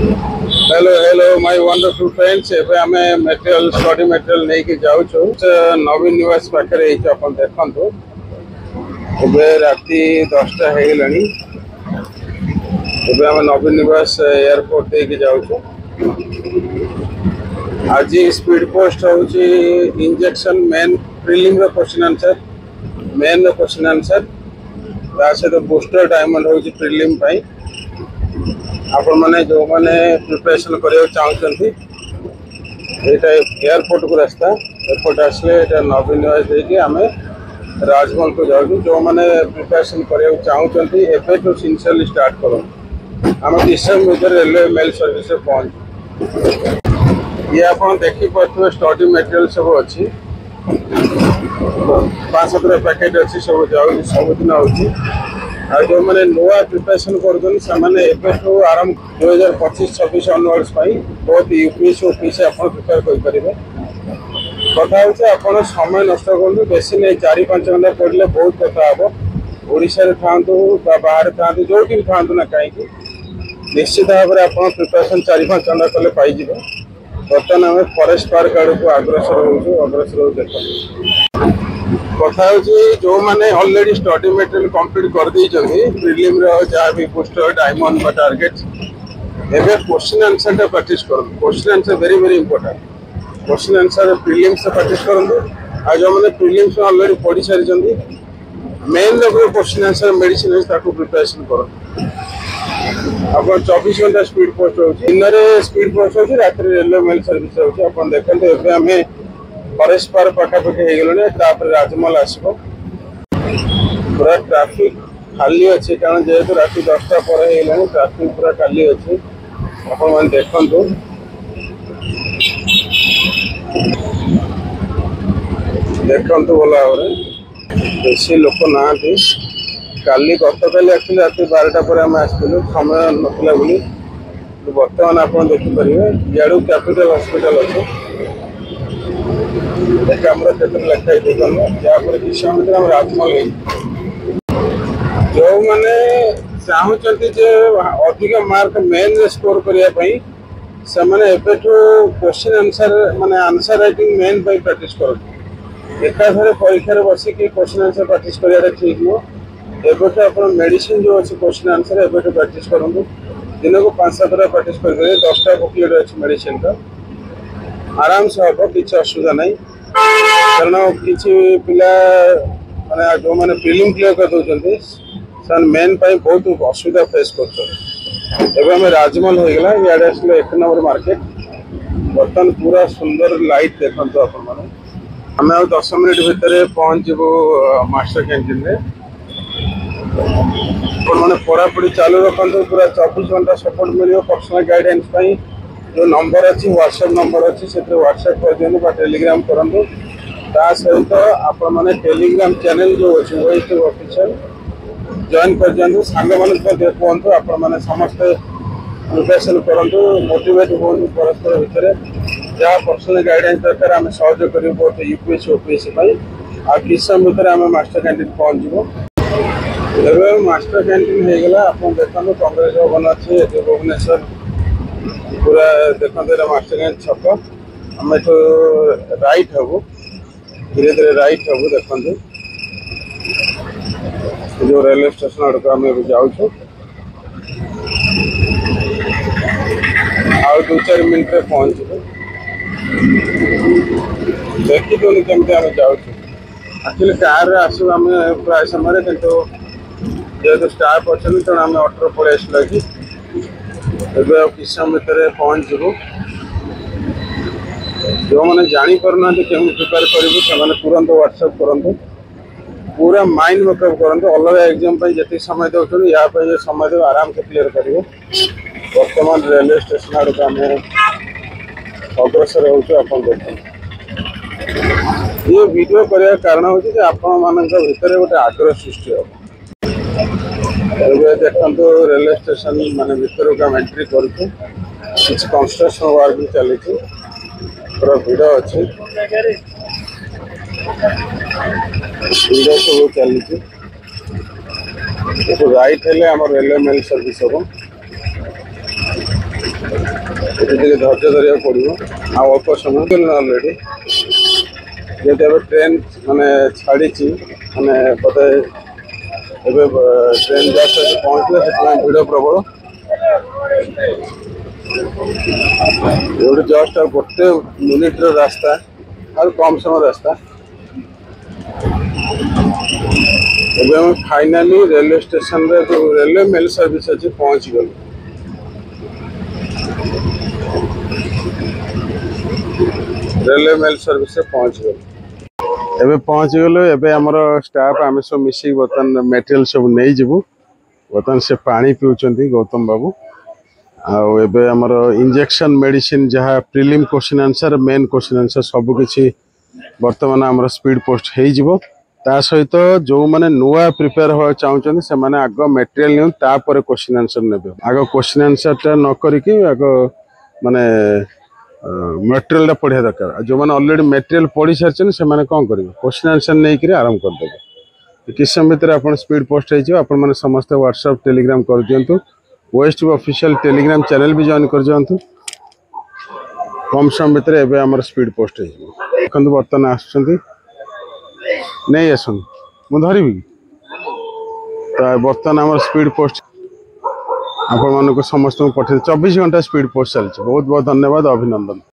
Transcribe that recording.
Hello, my wonderful friends. ଏବେ ଆମେ material study material ନେଇକି ଯାଉଛୁ ନବୀନ ନିବାସ ପାଖରେ ହେଇଛି ଆପଣ ଦେଖନ୍ତୁ। ଏବେ ରାତି 10ଟା ହେଇଗଲାଣି। ଏବେ ଆମେ ନବୀନ ନିବାସ ଏୟାରପୋର୍ଟ ଦେଇକି ଯାଉଛୁ। ଆଜି ସ୍ପିଡ ପୋଷ୍ଟ ହେଉଛି ଇଞ୍ଜେକ୍ସନ ମେନ୍ ପ୍ରିଲିମ୍ ର କ୍ୱେଶ୍ଚନ୍ ଆନ୍ସର, ମେନ୍ ର କ୍ୱେଶ୍ଚନ୍ ଆନ୍ସର, ତା ସହିତ ବୁଷ୍ଟର ଡାଇମଣ୍ଡ ହେଉଛି ପ୍ରିଲିମ୍ ପାଇଁ। आपण मैंने जो मैंने प्रिपरेशन करने चाहते यहाँ एयरपोर्ट को रास्ता एयरपोर्ट आसले नवीन निवास देखिए आम राजमहल को जाऊँ। जो मैंने प्रिपरेशन करने चाहते एवं तो सिंसियरली स्टार्ट करूँ। आम डिसेम्बर भर रेलवे मेल सर्विस पहुँच ये आप देखिपे स्टडी मटेरियल सब अच्छी 5-7 पैकेट अच्छी सब जाऊँ सबुदिन होती। जो मैंने नुआ प्रिपरेशन कर आरंभ 2025-26 अनवर्ड्स बहुत यूपीएससी ओपीएससी आप प्रिपेयर करेंगे। कथा आप समय नष्ट करूँ बेस नहीं 4-5 घंटा पढ़ले बहुत कथा हम ओडिशा था बाहर था जो था ना कहीं निश्चित भाव में आप प्रिपरेशन 4-5 घंटा कले पाइबे। बर्तमान आम फरेस्ट पार्क आड़ को अग्रसर हो देख कथा जो मैंने ऑलरेडी स्टडी मटेरियल कंप्लीट कर दी प्रिलिम जहाँ भी बुस्टर डायमंड बा टारगेट एवं क्वेश्चन आंसर टा प्रैक्टिस करूँ। Question answer very very important. Question answer prelims से प्रैक्टिस करूँ। आ जो मैंने प्रिलिम्स ऑलरेडी पढ़ी सारी main question answer medicine preparation करूँ। आप 24 घंटा स्पीड पोस्ट हो दिन में स्पीड पोस्ट हो रात रेलवे मेल सर्विस हो देखते आम फरेस्ट पार्क पाखापाखि हो राजमहल आसो पूरा ट्राफिक खाली अच्छे कारण जेहेतु रात 10टा पर ट्राफिक पूरा खाली अच्छे आप देखु देखु भल भाव बेस लोक ना काली गतकाली एक्चुअली रात 12टा पर आम आसलु समय नाला बोली बर्तमान आप देखिपारे इू कैपिटल हॉस्पिटल अच्छे कैमरा क्षेत्र लिखाई जहाँपर किसी हम राजमहल जो मैंने चाहते अधिक मार्क मेन स्कोर करने से क्वेश्चन आंसर माने आंसर राइटिंग मेन प्रैक्टिस कर एकाधरे परीक्षा बसिक क्वेश्चन आंसर प्रैक्टिस करा ठीक नुह। एबेठू आप मेडिसिन जो अच्छे क्वेश्चन आंसर एबेठू प्रैक्टिस करूँ। दिन को 5-7 प्रैक्टिस करेंगे 10टा बुकलेट अच्छे मेडिसिन का आराम से हम किसी असुविधा ना कारण किसी पिला माने जो मैंने प्रिलिम क्लियर कर दौरान से मेन बहुत असुविधा फेस कर राजमहल होगा इे आसले 1 नंबर मार्केट बर्तमान पूरा सुंदर लाइट देखते आपण आम 10 मिनिट भितर पहुँचू मास्टर कैंटीन में मैंने पढ़ापढ़ी चालू रखु पूरा 24 घंटा सपोर्ट मिले पर्सनल गाइडेंस जो नंबर अच्छी व्हाट्सएप नंबर अच्छी से व्हाट्सएप कर दिखाँ टेलीग्राम करूँ ता सहित आप मैंने टेलीग्राम चैनल जो अच्छे वोइस ऑफिशियल जॉइन कर दिखाँ सांग कहतु आप समस्ते प्रिपरेशन करूँ मोटिवेट हूँ परस्पर भितर जहाँ पर्सनल गाइडेंस दरकार आम सहयोग कर बहुत यूपीएससी ओपीएससी आ किसी समय भितर आम मास्टर कैंटीन पहुँचू। एवं मास्टर कैंटीन होगा आप देखते कांग्रेस भवन अच्छे भुवनेश्वर पूरा देखते मास्टर कैंटीन छक आम एठू राइट हबू धीरे धीरे राइट हबू देखते जो रेलवे स्टेशन आड़ को आम जाऊँ आ 2-4 मिनट में पहुँचू देखी दूनी केमती आम जाऊँ एक्चुअली कार आसू आम प्राय समय कितु जेहतु स्टाफ अच्छा तेणु आम ऑटो पलि आसला कि एवं किसी समय भितर पहुँचू। जो मैंने जापना केमी प्रिपेयर करूँ से तुरंत व्हाट्सएप करूँ पूरा माइंड मेकअप करूँ अलग एग्जाम जी समय दौर या समय देव आराम से क्लीयर कर। बर्तमान रेलवे स्टेशन आड़ को आम अग्रसर हो देख ये वीडियो करने कारण हूँ कि आपण मान भर गोटे आग्रह सृष्टि हो। देखो रेलवे स्टेशन मान भर को आम एंट्री कर कंस्ट्रक्शन वर्क भी चली पूरा भिड़ अच्छे भिड़ सब चली राइट हेले आम रेलवे मेल सर्विस हम धैर्य धरिया पड़ो अल्प समय अलरेडी जेहेतु ट्रेन माने छाड़ी माने बोधे ट्रेन जस्ट पहुँचले भिड़ प्रबल ये जस्ट गोटे मिनिट रास्ता और कम समय रास्ता फाइनाली रेलवे स्टेशन रे जो रेलवे मेल सर्विस अच्छी पहुँच गल रेलवे मेल सर्विस से पहुँच गल एबे पहुँच गलु एबे हमर स्टाफ आमे सब मिसी बर्तन मटेरियल सब नहीं जीवु बर्तन से पानी पिउचंती गौतम बाबू आबे हमर इंजेक्शन मेडिसिन जहाँ prelim question answer main question answer सब किछि वर्तमान हमर स्पीड पोस्ट हे जीवो ता सहित जो माने नुआ प्रिपेयर हो चाहउचंती से माने आग मटेरियल निउ ता पर क्वेश्चन आंसर नेबे आग क्वेश्चन आंसर ता न करिकि आग माने मटेरियल पढ़िया दरकार जो मैंने अलरेडी मटेरियल पढ़ी सारी से कौन करेंगे क्वेश्चन आंसर नहीं आरंभ करदेवे किस समय भितर आप स्पीड पोस्ट हो समस्त व्हाट्सएप टेलीग्राम कर दिंतु वेस्ट ऑफिशियल टेलीग्राम चैनल भी जॉइन कर दिंतु कम समय भितर एवं आम स्पीड पोस्ट हो बर्तमान आसुँच नहीं आसन मुझे तो बर्तमान आम स्पीड पोस्ट आपण समस्त पठे 24 घंटा स्पीड पोस्ट चलती बहुत बहुत धन्यवाद अभिनंदन।